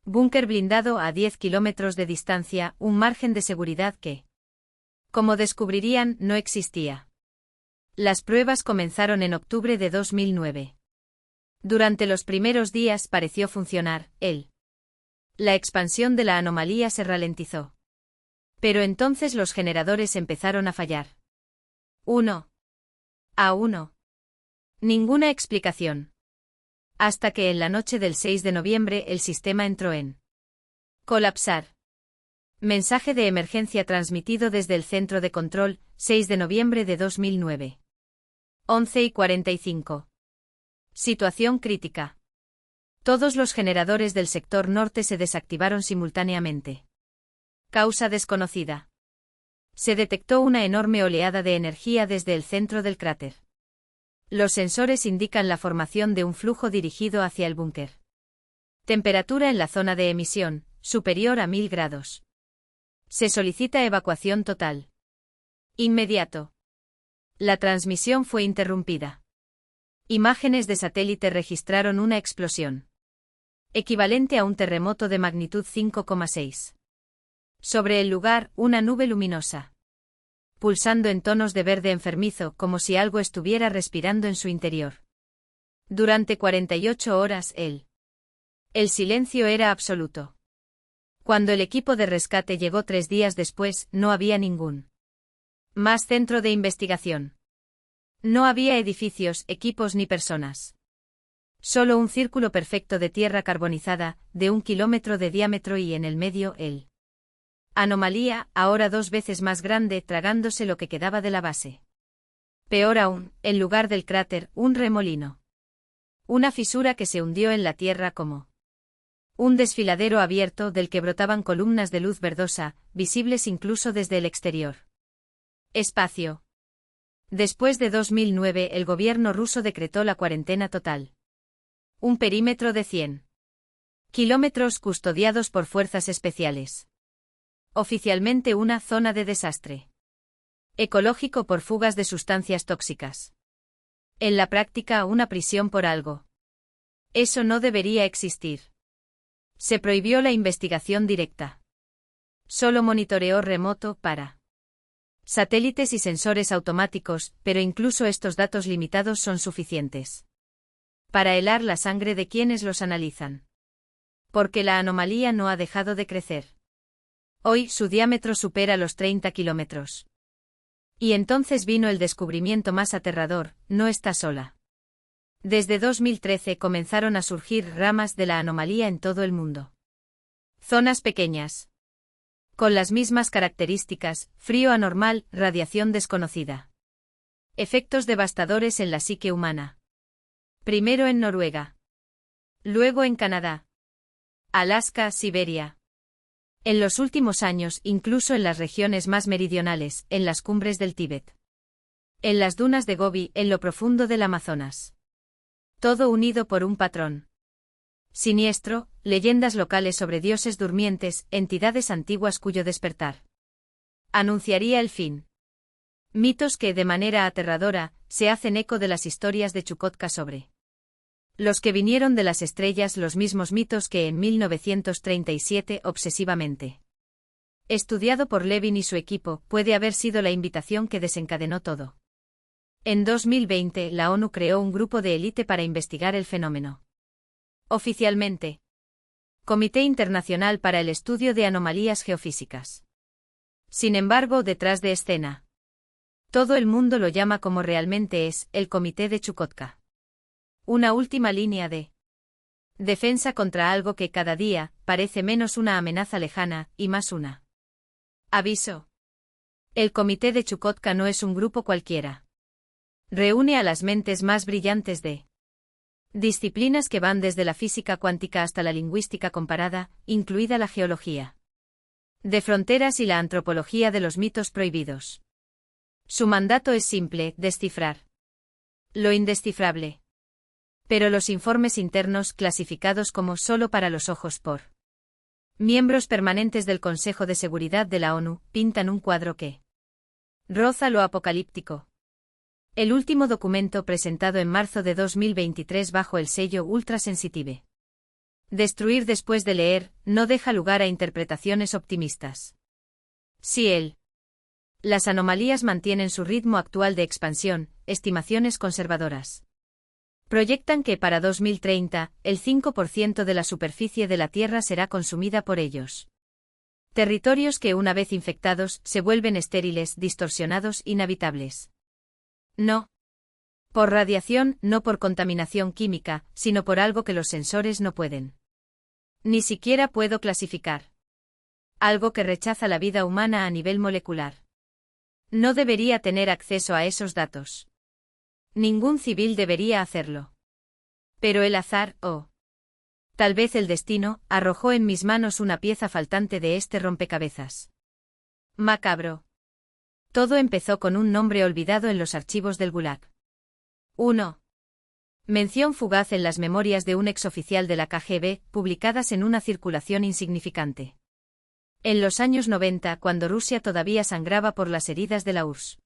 búnker blindado a 10 kilómetros de distancia, un margen de seguridad que, como descubrirían, no existía. Las pruebas comenzaron en octubre de 2009. Durante los primeros días pareció funcionar. La expansión de la anomalía se ralentizó. Pero entonces los generadores empezaron a fallar. Uno a uno. Ninguna explicación. Hasta que en la noche del 6 de noviembre el sistema entró en colapsar. Mensaje de emergencia transmitido desde el centro de control, 6 de noviembre de 2009. 11:45. Situación crítica. Todos los generadores del sector norte se desactivaron simultáneamente. Causa desconocida. Se detectó una enorme oleada de energía desde el centro del cráter. Los sensores indican la formación de un flujo dirigido hacia el búnker. Temperatura en la zona de emisión, superior a 1000 grados. Se solicita evacuación total. Inmediato. La transmisión fue interrumpida. Imágenes de satélite registraron una explosión equivalente a un terremoto de magnitud 5,6. Sobre el lugar, una nube luminosa, pulsando en tonos de verde enfermizo, como si algo estuviera respirando en su interior. Durante 48 horas el silencio era absoluto. Cuando el equipo de rescate llegó 3 días después, no había ningún más centro de investigación. No había edificios, equipos ni personas. Solo un círculo perfecto de tierra carbonizada, de 1 kilómetro de diámetro y en el medio el anomalía, ahora 2 veces más grande, tragándose lo que quedaba de la base. Peor aún, en lugar del cráter, un remolino. Una fisura que se hundió en la tierra como un desfiladero abierto del que brotaban columnas de luz verdosa, visibles incluso desde el exterior. Espacio. Después de 2009, el gobierno ruso decretó la cuarentena total. Un perímetro de 100 kilómetros custodiados por fuerzas especiales. Oficialmente una zona de desastre ecológico por fugas de sustancias tóxicas. En la práctica, una prisión por algo. Eso no debería existir. Se prohibió la investigación directa. Solo monitoreo remoto para satélites y sensores automáticos, pero incluso estos datos limitados son suficientes para helar la sangre de quienes los analizan. Porque la anomalía no ha dejado de crecer. Hoy su diámetro supera los 30 kilómetros. Y entonces vino el descubrimiento más aterrador: no está sola. Desde 2013 comenzaron a surgir ramas de la anomalía en todo el mundo. Zonas pequeñas. Con las mismas características: frío anormal, radiación desconocida. Efectos devastadores en la psique humana. Primero en Noruega. Luego en Canadá. Alaska, Siberia. En los últimos años, incluso en las regiones más meridionales, en las cumbres del Tíbet. En las dunas de Gobi, en lo profundo del Amazonas. Todo unido por un patrón siniestro: leyendas locales sobre dioses durmientes, entidades antiguas cuyo despertar anunciaría el fin. Mitos que, de manera aterradora, se hacen eco de las historias de Chukotka sobre los que vinieron de las estrellas, los mismos mitos que en 1937 obsesivamente estudiado por Levin y su equipo, puede haber sido la invitación que desencadenó todo. En 2020, la ONU creó un grupo de élite para investigar el fenómeno. Oficialmente, Comité Internacional para el Estudio de Anomalías Geofísicas. Sin embargo, detrás de escena, todo el mundo lo llama como realmente es: el Comité de Chukotka. Una última línea de defensa contra algo que cada día parece menos una amenaza lejana y más una aviso. El Comité de Chukotka no es un grupo cualquiera. Reúne a las mentes más brillantes de disciplinas que van desde la física cuántica hasta la lingüística comparada, incluida la geología de fronteras y la antropología de los mitos prohibidos. Su mandato es simple: descifrar lo indescifrable. Pero los informes internos, clasificados como solo para los ojos por miembros permanentes del Consejo de Seguridad de la ONU, pintan un cuadro que roza lo apocalíptico. El último documento, presentado en marzo de 2023 bajo el sello Ultra Sensitive. Destruir después de leer, no deja lugar a interpretaciones optimistas. Si las anomalías mantienen su ritmo actual de expansión, estimaciones conservadoras proyectan que para 2030, el 5% de la superficie de la Tierra será consumida por ellos. Territorios que, una vez infectados, se vuelven estériles, distorsionados, inhabitables. No por radiación, no por contaminación química, sino por algo que los sensores no pueden ni siquiera puedo clasificar. Algo que rechaza la vida humana a nivel molecular. No debería tener acceso a esos datos. Ningún civil debería hacerlo. Pero el azar, o tal vez el destino, arrojó en mis manos una pieza faltante de este rompecabezas. Macabro. Todo empezó con un nombre olvidado en los archivos del Gulag. 1. Mención fugaz en las memorias de un exoficial de la KGB, publicadas en una circulación insignificante. En los años 90, cuando Rusia todavía sangraba por las heridas de la URSS.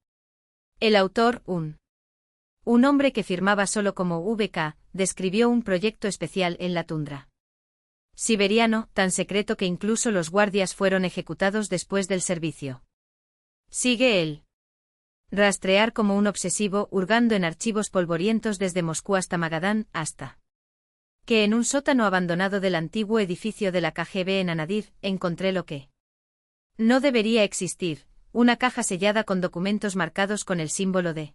El autor, un hombre que firmaba solo como VK, describió un proyecto especial en la tundra siberiano, tan secreto que incluso los guardias fueron ejecutados después del servicio. Sigue él. Rastrear como un obsesivo, hurgando en archivos polvorientos desde Moscú hasta Magadán, hasta que en un sótano abandonado del antiguo edificio de la KGB en Anadyr, encontré lo que no debería existir: una caja sellada con documentos marcados con el símbolo de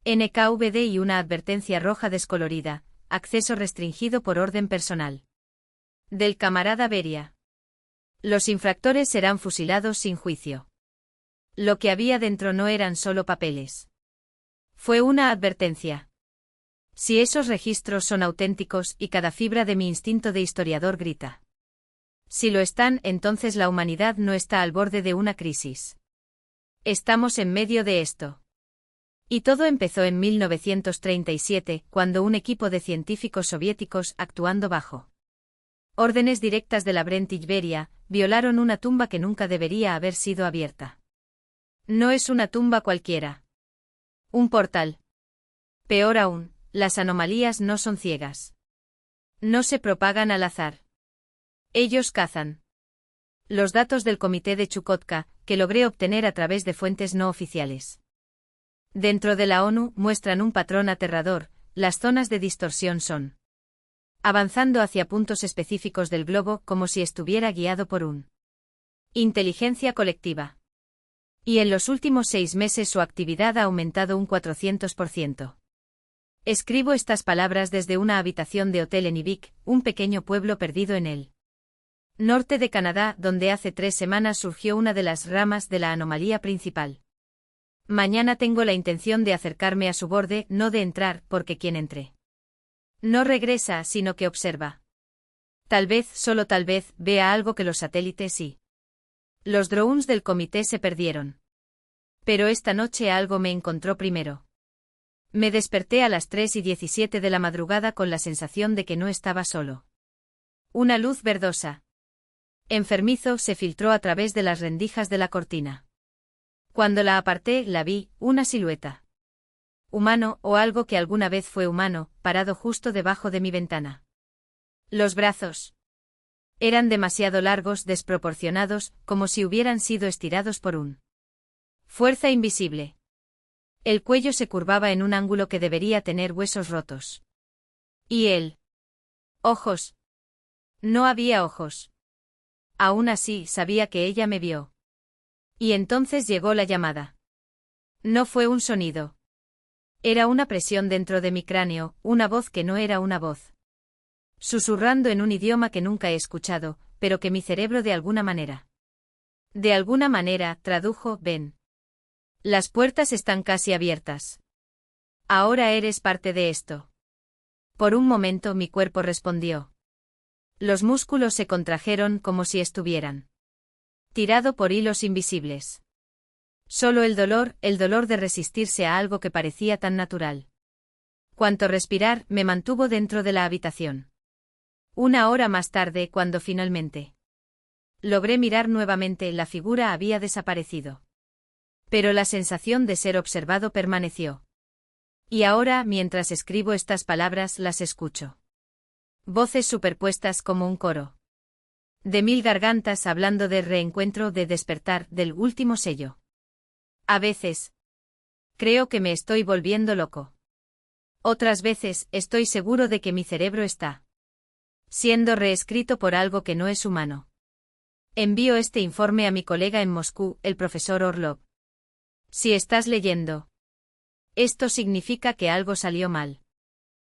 NKVD y una advertencia roja descolorida: acceso restringido por orden personal. Del camarada Beria. Los infractores serán fusilados sin juicio. Lo que había dentro no eran solo papeles. Fue una advertencia. Si esos registros son auténticos y cada fibra de mi instinto de historiador grita. Si lo están, entonces la humanidad no está al borde de una crisis. Estamos en medio de esto. Y todo empezó en 1937, cuando un equipo de científicos soviéticos, actuando bajo órdenes directas de la Brentish Beria, violaron una tumba que nunca debería haber sido abierta. No es una tumba cualquiera. Un portal. Peor aún, las anomalías no son ciegas. No se propagan al azar. Ellos cazan. Los datos del comité de Chukotka, que logré obtener a través de fuentes no oficiales. Dentro de la ONU muestran un patrón aterrador, las zonas de distorsión son avanzando hacia puntos específicos del globo como si estuviera guiado por un inteligencia colectiva. Y en los últimos 6 meses su actividad ha aumentado un 400%. Escribo estas palabras desde una habitación de hotel en Ibik, un pequeño pueblo perdido en el norte de Canadá, donde hace 3 semanas surgió una de las ramas de la anomalía principal. Mañana tengo la intención de acercarme a su borde, no de entrar, porque quien entre no regresa, sino que observa. Tal vez, solo tal vez, vea algo que los satélites y los drones del comité se perdieron. Pero esta noche algo me encontró primero. Me desperté a las 3:17 de la madrugada con la sensación de que no estaba solo. Una luz verdosa, enfermizo, se filtró a través de las rendijas de la cortina. Cuando la aparté, la vi, una silueta. Humano, o algo que alguna vez fue humano, parado justo debajo de mi ventana. Los brazos eran demasiado largos, desproporcionados, como si hubieran sido estirados por un fuerza invisible. El cuello se curvaba en un ángulo que debería tener huesos rotos. ¿Y él? Ojos. No había ojos. Aún así, sabía que ella me vio. Y entonces llegó la llamada. No fue un sonido. Era una presión dentro de mi cráneo, una voz que no era una voz. Susurrando en un idioma que nunca he escuchado, pero que mi cerebro de alguna manera tradujo, ven. Las puertas están casi abiertas. Ahora eres parte de esto. Por un momento mi cuerpo respondió. Los músculos se contrajeron como si estuvieran tirado por hilos invisibles. Solo el dolor de resistirse a algo que parecía tan natural. Cuanto respirar, me mantuvo dentro de la habitación. 1 hora más tarde, cuando finalmente logré mirar nuevamente, la figura había desaparecido. Pero la sensación de ser observado permaneció. Y ahora, mientras escribo estas palabras, las escucho. Voces superpuestas como un coro. De 1000 gargantas hablando de reencuentro, de despertar, del último sello. A veces creo que me estoy volviendo loco. Otras veces estoy seguro de que mi cerebro está siendo reescrito por algo que no es humano. Envío este informe a mi colega en Moscú, el profesor Orlov. Si estás leyendo esto, significa que algo salió mal.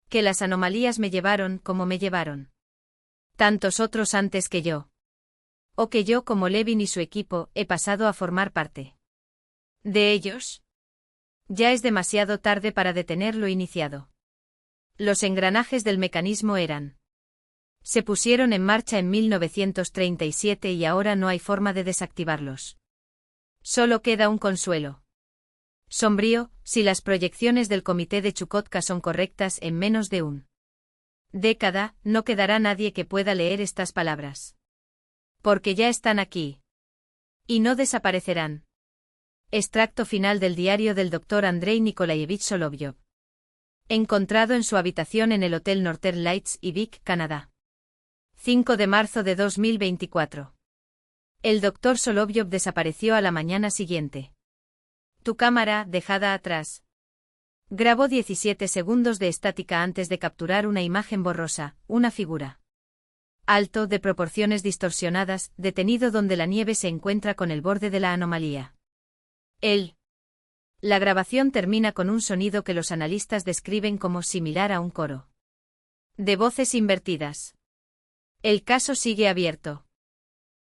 Que las anomalías me llevaron como me llevaron tantos otros antes que yo. O que yo, como Levin y su equipo, he pasado a formar parte de ellos. Ya es demasiado tarde para detener lo iniciado. Los engranajes del mecanismo se pusieron en marcha en 1937 y ahora no hay forma de desactivarlos. Solo queda un consuelo sombrío: si las proyecciones del comité de Chukotka son correctas, en menos de una década, no quedará nadie que pueda leer estas palabras. Porque ya están aquí. Y no desaparecerán. Extracto final del diario del Dr. Andrei Nikolaevich Solovyov. Encontrado en su habitación en el Hotel Northern Lights, Ibik, Canadá. 5 de marzo de 2024. El Dr. Solovyov desapareció a la mañana siguiente. Tu cámara, dejada atrás. Grabó 17 segundos de estática antes de capturar una imagen borrosa, una figura. Alto, de proporciones distorsionadas, detenido donde la nieve se encuentra con el borde de la anomalía. La grabación termina con un sonido que los analistas describen como similar a un coro de voces invertidas. El caso sigue abierto.